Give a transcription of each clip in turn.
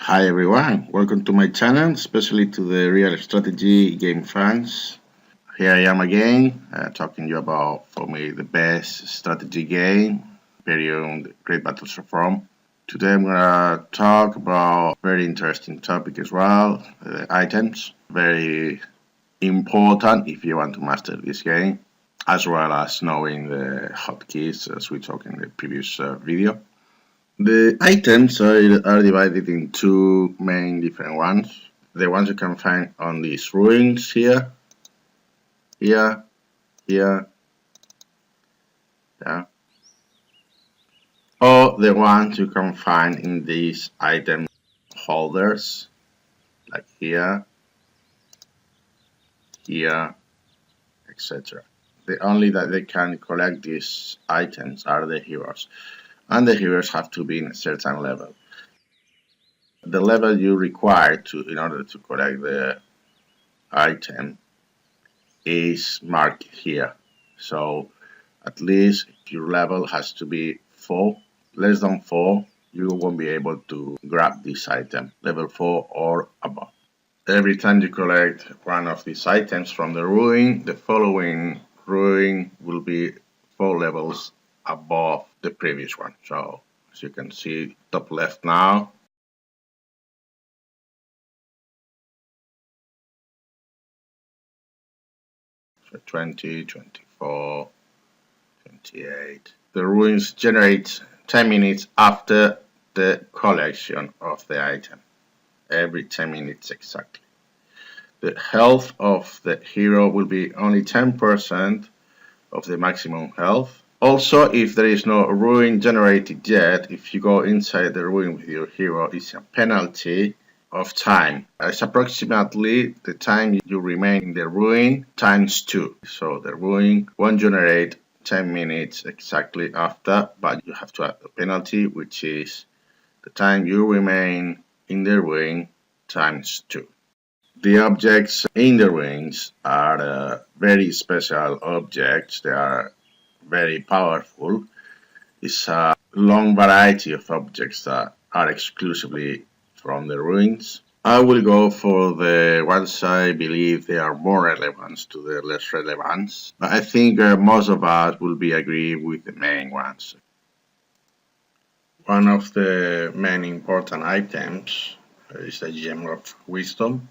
Hi everyone, welcome to my channel, especially to the real strategy game fans. Here I am again, talking to you about, for me, the best strategy game, Imperium, the Great Battles of Rome. Today I'm gonna talk about a very interesting topic as well, items. Very important if you want to master this game, as well as knowing the hotkeys as we talked in the previous video. The items are divided in two main different ones. The ones you can find on these ruins here, yeah, or the ones you can find in these item holders, like here, etc. The only that they can collect these items are the heroes, and the heroes have to be in a certain level. The level you require in order to collect the item is marked here. So at least your level has to be 4. Less than 4, you won't be able to grab this item. Level 4 or above. Every time you collect one of these items from the ruin, the following ruin will be 4 levels above the previous one. So as you can see, top left now, so 20, 24, 28. The ruins generate 10 minutes after the collection of the item. Every 10 minutes exactly. The health of the hero will be only 10% of the maximum health. Also, if there is no ruin generated yet, if you go inside the ruin with your hero, it's a penalty of time. It's approximately the time you remain in the ruin times 2. So the ruin won't generate 10 minutes exactly after, but you have to add a penalty, which is the time you remain in the ruin times 2. The objects in the ruins are very special objects. They are very powerful. It's a long variety of objects that are exclusively from the ruins. I will go for the ones I believe they are more relevant to the less relevant. I think most of us will be agree with the main ones. One of the main important items is the Gem of Wisdom.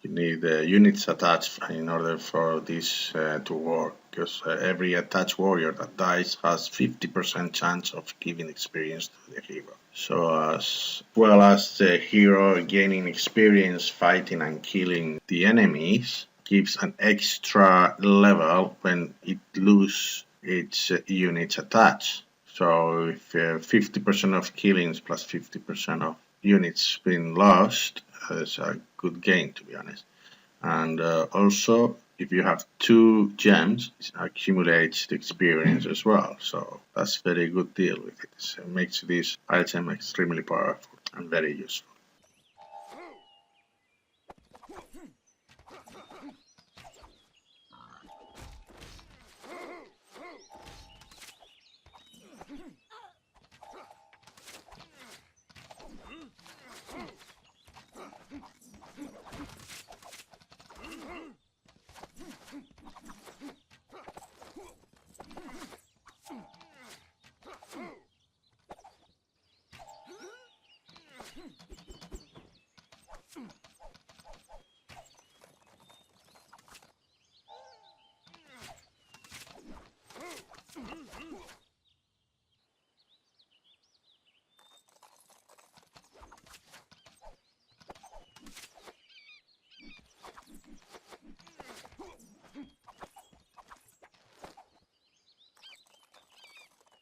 You need units attached in order for this to work, because every attached warrior that dies has 50% chance of giving experience to the hero. So as well as the hero gaining experience fighting and killing the enemies, gives an extra level when it loses its units attached. So if 50% of killings plus 50% of units being lost, it's a good gain, to be honest. And also, if you have 2 gems, it accumulates the experience as well. So that's a very good deal with it. It makes this item extremely powerful and very useful.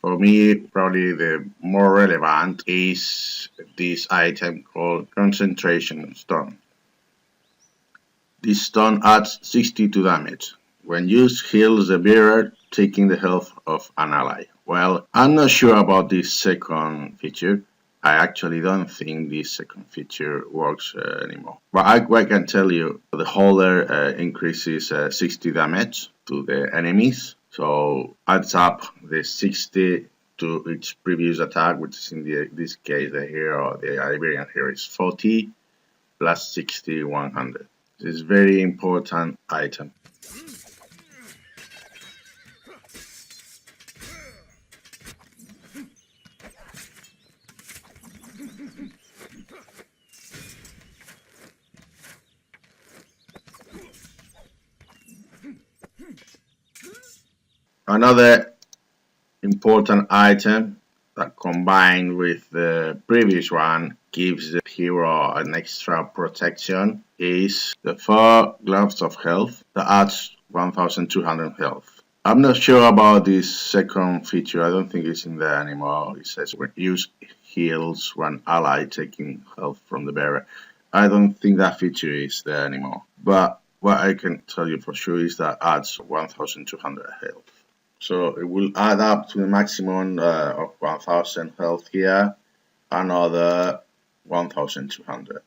For me, probably the more relevant is this item called Concentration Stone. This stone adds 62 damage. When used, heals the bearer, taking the health of an ally. Well, I'm not sure about this second feature. I actually don't think this second feature works anymore. But I can tell you the holder increases 60 damage to the enemies. So adds up the 60 to its previous attack, which is in this case the hero, the Iberian hero is 40 plus 60, 100. This is very important item. Another important item that combined with the previous one gives the hero an extra protection is the 4 gloves of health that adds 1200 health. I'm not sure about this second feature. I don't think it's in there anymore. It says use heals when ally taking health from the bearer. I don't think that feature is there anymore. But what I can tell you for sure is that adds 1200 health. So it will add up to the maximum of 1000 health here, another 1200.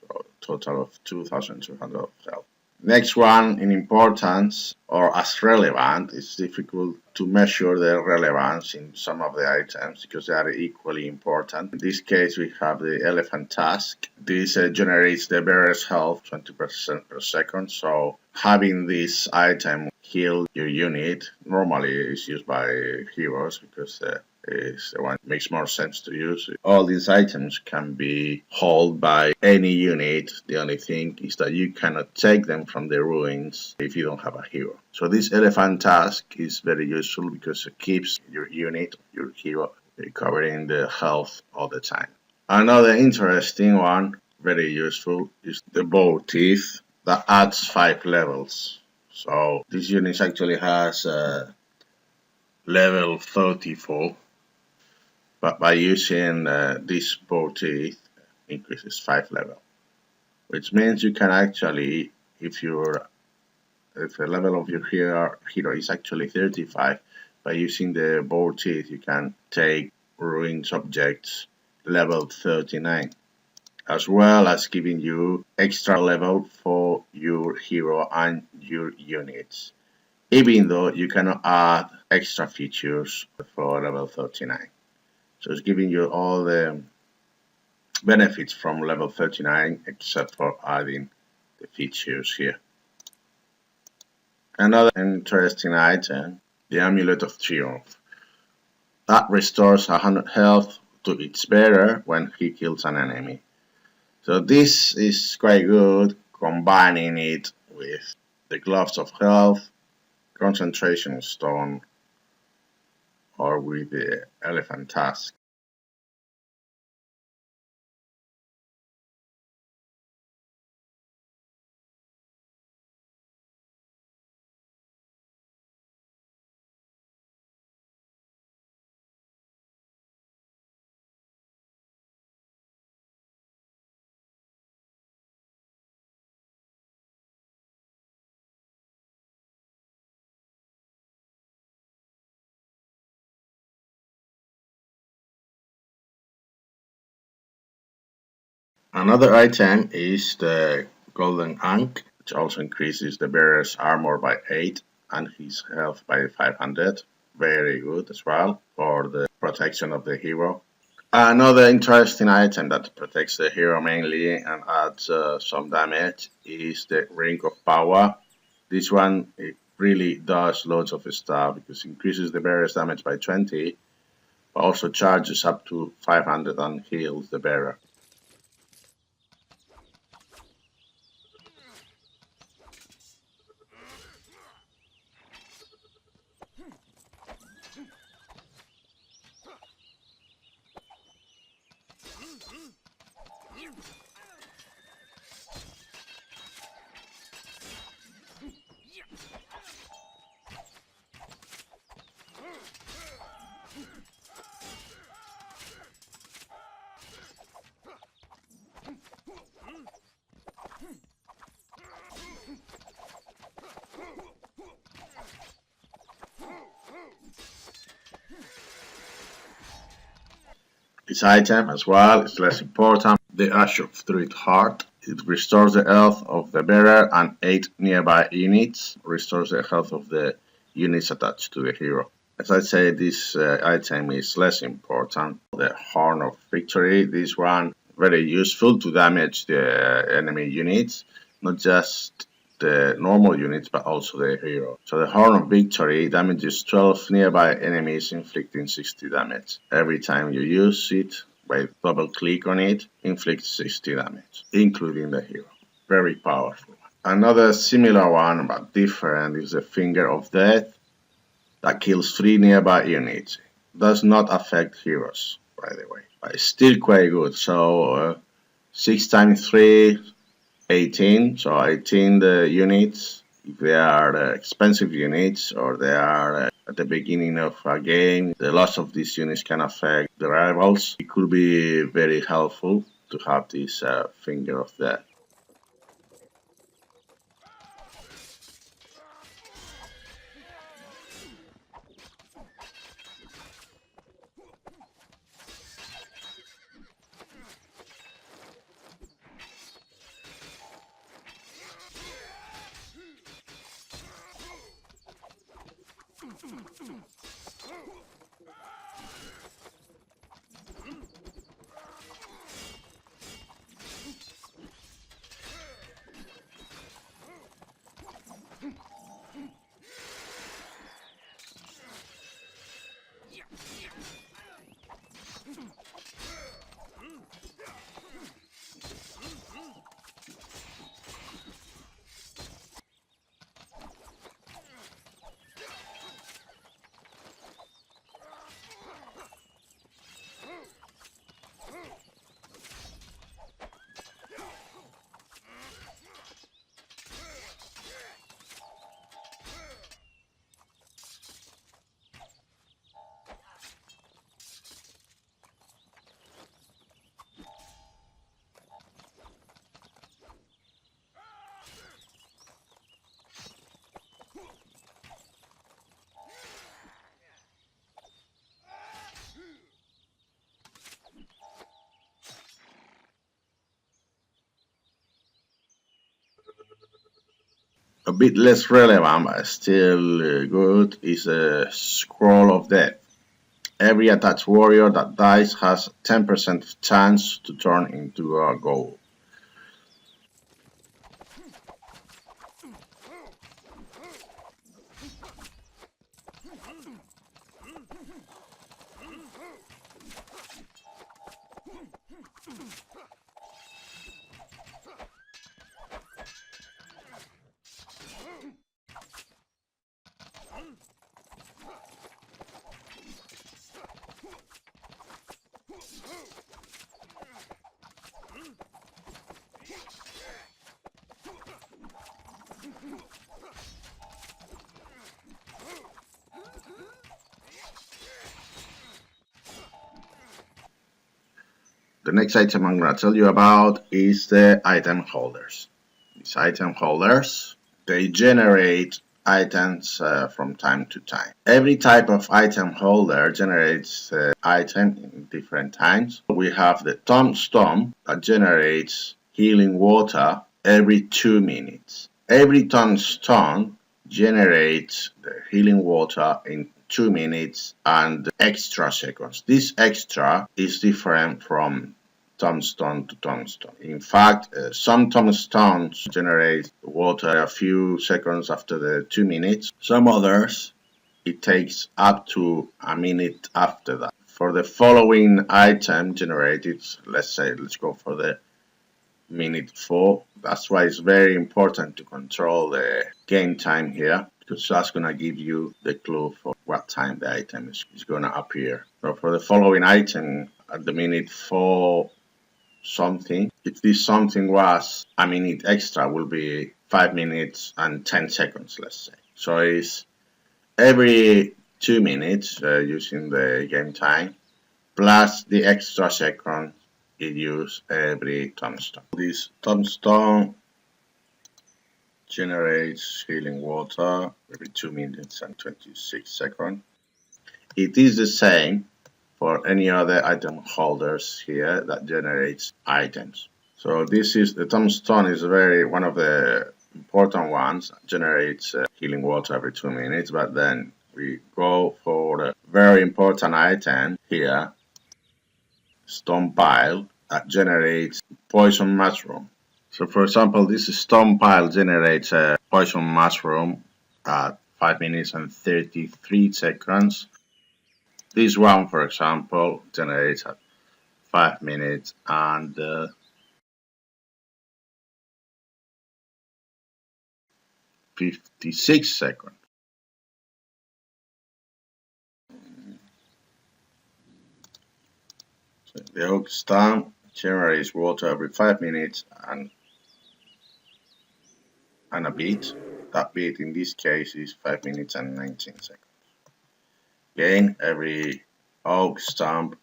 So total of 2200 of health. Next one in importance, or as relevant, it's difficult to measure the relevance in some of the items because they are equally important. In this case, we have the elephant tusk. This generates the bearer's health 20% per second. So having this item heal your unit normally is used by heroes because is the one that makes more sense to use. All these items can be held by any unit. The only thing is that you cannot take them from the ruins if you don't have a hero. So this elephant task is very useful because it keeps your unit, your hero, recovering the health all the time. Another interesting one, very useful, is the bow teeth that adds 5 levels. So this unit actually has level 34. But by using this bow teeth, increases 5 level, which means you can actually, if the level of your hero is actually 35, by using the bow teeth, you can take ruined objects level 39, as well as giving you extra level for your hero and your units, even though you cannot add extra features for level 39. So it's giving you all the benefits from level 39 except for adding the features here. Another interesting item, the Amulet of Triumph. That restores 100 health to its bearer when he kills an enemy. So this is quite good, combining it with the Gloves of Health, Concentration Stone, or with the Elephant Tusk. Another item is the Golden Ankh, which also increases the bearer's armor by 8 and his health by 500. Very good as well for the protection of the hero. Another interesting item that protects the hero mainly and adds some damage is the Ring of Power. This one, it really does loads of stuff because it increases the bearer's damage by 20, but also charges up to 500 and heals the bearer. This item as well is less important. The Ash of Druid Heart. It restores the health of the bearer and 8 nearby units. Restores the health of the units attached to the hero. As I say, this item is less important. The Horn of Victory, this one, very useful to damage the enemy units, not just the normal units, but also the hero. So the Horn of Victory damages 12 nearby enemies, inflicting 60 damage. Every time you use it, by double click on it, inflicts 60 damage, including the hero. Very powerful. Another similar one, but different, is the Finger of Death, that kills 3 nearby units. Does not affect heroes, by the way, but it's still quite good. So 6 times 3, 18. So 18 the units. If they are expensive units or they are at the beginning of a game, the loss of these units can affect the rivals. It could be very helpful to have this Finger of Death. A bit less relevant, but still good, is a Scroll of Death. Every attached warrior that dies has 10% chance to turn into a Gaul. The next item I'm going to tell you about is the item holders. These item holders, they generate items from time to time. Every type of item holder generates item in different times. We have the tombstone that generates healing water every 2 minutes. Every tombstone generates the healing water in 2 minutes and extra seconds. This extra is different from tombstone to tombstone. In fact, some tombstones generate water a few seconds after the 2 minutes. Some others, it takes up to a minute after that. For the following item generated, let's go for the minute 4. That's why it's very important to control the game time here, because that's going to give you the clue for what time the item is going to appear. So for the following item, at the minute 4 something, if this something was a minute extra, will be 5 minutes and 10 seconds, let's say. So it's every 2 minutes using the game time, plus the extra second it uses every tombstone. This tombstone generates healing water every 2 minutes and 26 seconds. It is the same for any other item holders here that generates items. So this is the tombstone is one of the important ones, generates healing water every 2 minutes, but then we go for a very important item here, stone pile, that generates poison mushroom. So for example, this stone pile generates a poison mushroom at 5 minutes and 33 seconds. This one, for example, generates at 5 minutes and 56 seconds. So the oak stump generates water every 5 minutes and a bit. That bit in this case is 5 minutes and 19 seconds. Again, every oak stump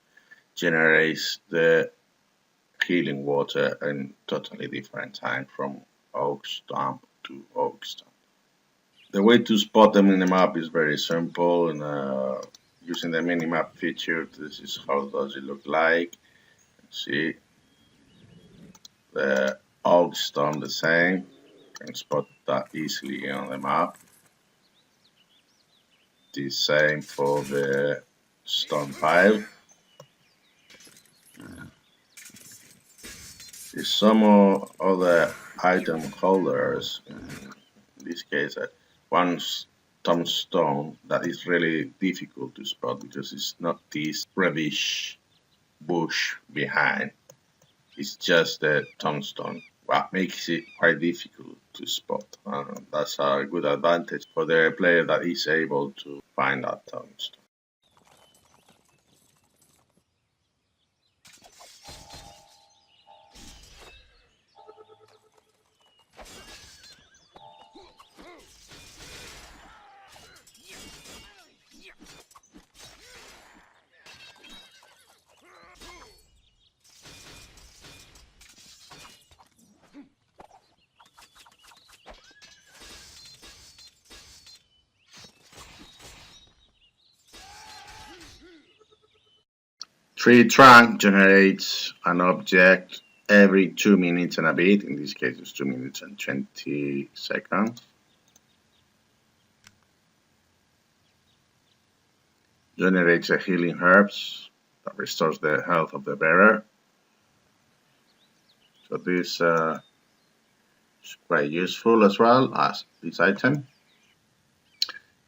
generates the healing water in totally different time from oak stump to oak stump. The way to spot them in the map is very simple, and using the minimap feature, this is how does it look like. See the oak stump the same, you can spot that easily on the map. The same for the stone pile. There's some other item holders, in this case one tombstone that is really difficult to spot because it's not this reddish bush behind, it's just the tombstone. What makes it quite difficult to spot. That's a good advantage for the player that is able to find that tombstone. Tree trunk generates an object every 2 minutes and a bit. In this case, it's 2 minutes and 20 seconds. Generates a healing herbs that restores the health of the bearer. So this is quite useful as well as this item.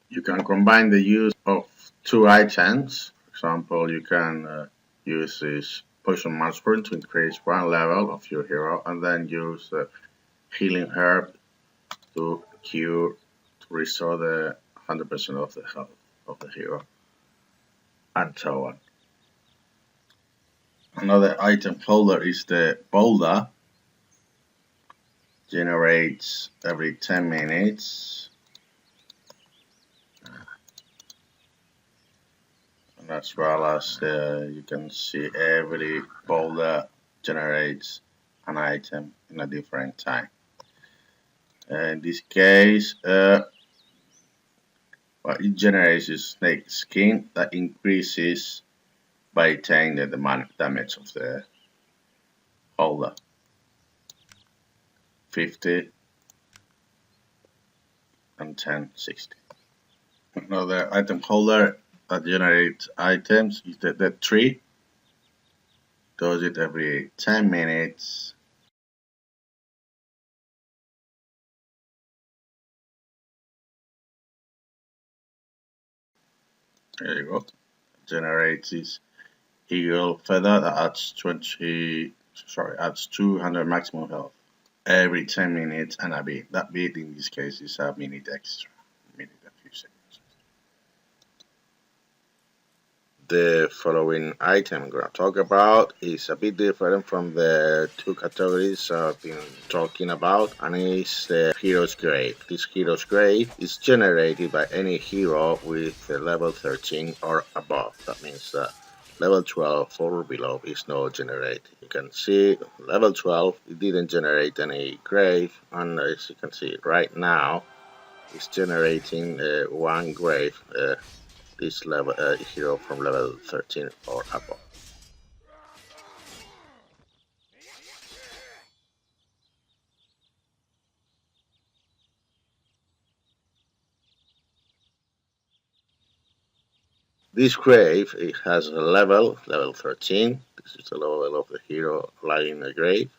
You can combine the use of 2 items. For example, you can use this poison mushroom to increase 1 level of your hero, and then use the healing herb to cure, to restore the 100% of the health of the hero, and so on. Another item holder is the boulder. Generates every 10 minutes. And as well as you can see every boulder generates an item in a different time. In this case, what it generates is snake skin that increases by 10 the damage of the holder. 50 and 10, 60. Another item holder that generates items is the tree. Does it every 10 minutes. There you go. Generates this eagle feather that adds 200 maximum health every 10 minutes and a bit. That bit in this case is a minute extra, a minute and a few seconds. The following item I'm going to talk about is a bit different from the 2 categories I've been talking about, and it's the Hero's Grave. This Hero's Grave is generated by any hero with level 13 or above. That means that level 12 or below is not generated. You can see level 12, it didn't generate any grave, and as you can see right now, it's generating 1 grave. This level hero from level 13 or above. This grave, it has a level 13. This is the level of the hero lying in a grave.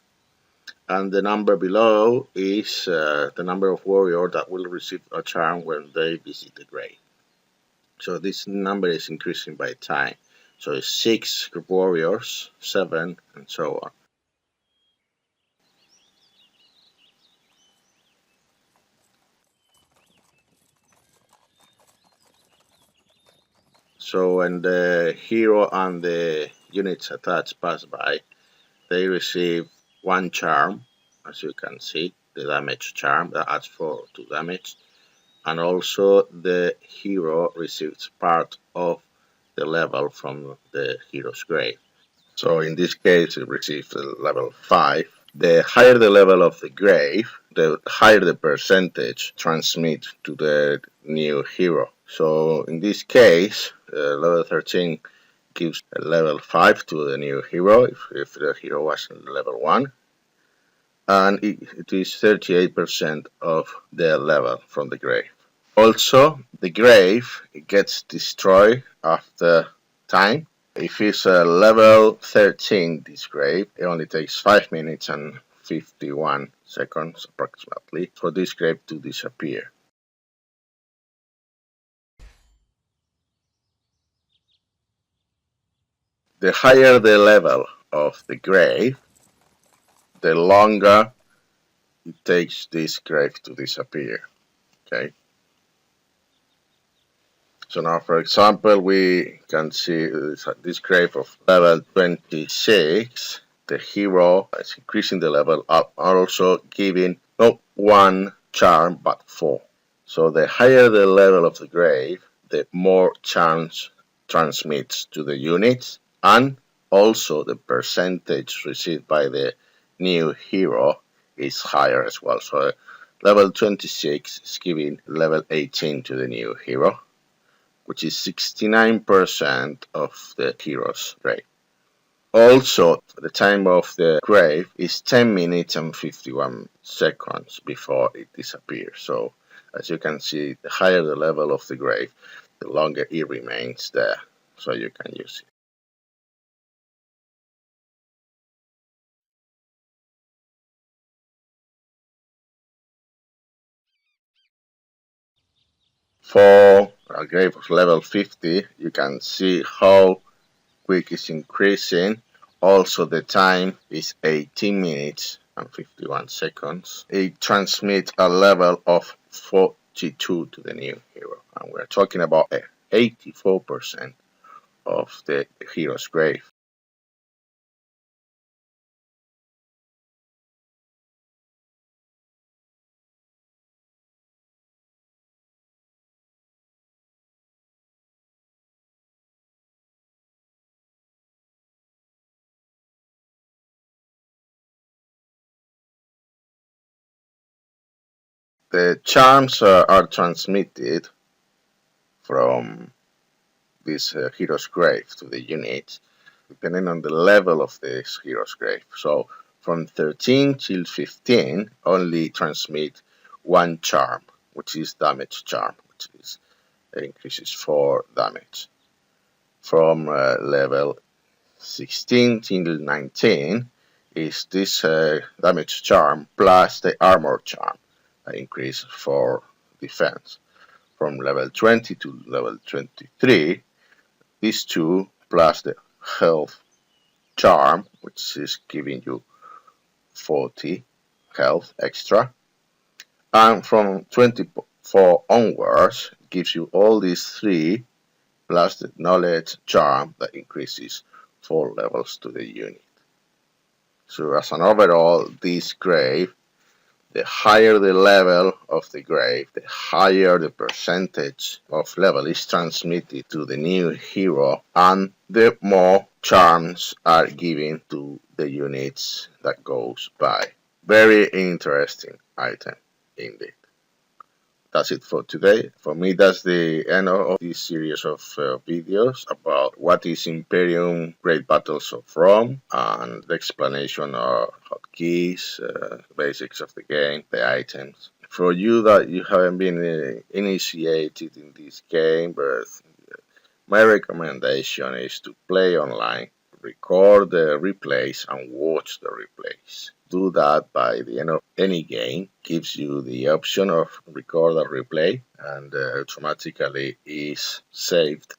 And the number below is the number of warriors that will receive a charm when they visit the grave. So this number is increasing by time. So it's 6 warriors, 7, and so on. So when the hero and the units attached pass by, they receive 1 charm, as you can see, the damage charm that adds 2 damage. And also the hero receives part of the level from the hero's grave. So in this case, it receives level 5. The higher the level of the grave, the higher the percentage transmit to the new hero. So in this case, level 13 gives a level 5 to the new hero if the hero was level 1. And it is 38% of the level from the grave. Also, the grave gets destroyed after time. If it's a level 13, this grave, it only takes 5 minutes and 51 seconds approximately for this grave to disappear. The higher the level of the grave, the longer it takes this grave to disappear. Okay. So now, for example, we can see this grave of level 26. The hero is increasing the level up, also giving not 1 charm but 4. So the higher the level of the grave, the more charms transmits to the units, and also the percentage received by the new hero is higher as well. So level 26 is giving level 18 to the new hero, which is 69% of the hero's grave. Also, the time of the grave is 10 minutes and 51 seconds before it disappears. So, as you can see, the higher the level of the grave, the longer it remains there, so you can use it. For a grave of level 50, you can see how quick it's increasing. Also, the time is 18 minutes and 51 seconds. It transmits a level of 42 to the new hero. And we're talking about 84% of the hero's grave. The charms are transmitted from this hero's grave to the unit, depending on the level of this hero's grave. So from 13 till 15, only transmit 1 charm, which is damage charm, which is increases 4 damage. From level 16 till 19 is this damage charm plus the armor charm that increase 4 defense. From level 20 to level 23, these two plus the health charm, which is giving you 40 health extra. And from 24 onwards, it gives you all these 3 plus the knowledge charm that increases 4 levels to the unit. So as an overall, this grave, the higher the level of the grave, the higher the percentage of level is transmitted to the new hero, and the more charms are given to the units that goes by. Very interesting item indeed. That's it for today. For me, that's the end of this series of videos about what is Imperium, Great Battles of Rome, and the explanation of hotkeys, basics of the game, the items. For you that you haven't been initiated in this game, but My recommendation is to play online, record the replays and watch the replays. Do that by the end of any game. Gives you the option of record a replay and automatically is saved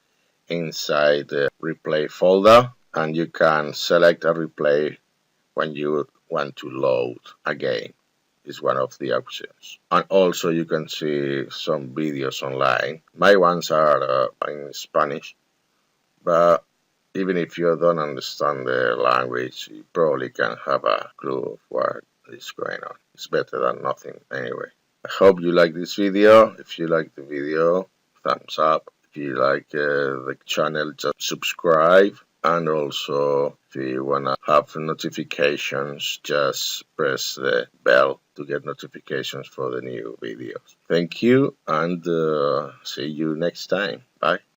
inside the replay folder, and you can select a replay when you want to load a game. Is one of the options. And also you can see some videos online. My ones are in Spanish, but even if you don't understand the language, you probably can have a clue of what is going on. It's better than nothing anyway. I hope you like this video. If you like the video, thumbs up. If you like the channel, just subscribe. And also, if you want to have notifications, just press the bell to get notifications for the new videos. Thank you, and see you next time. Bye.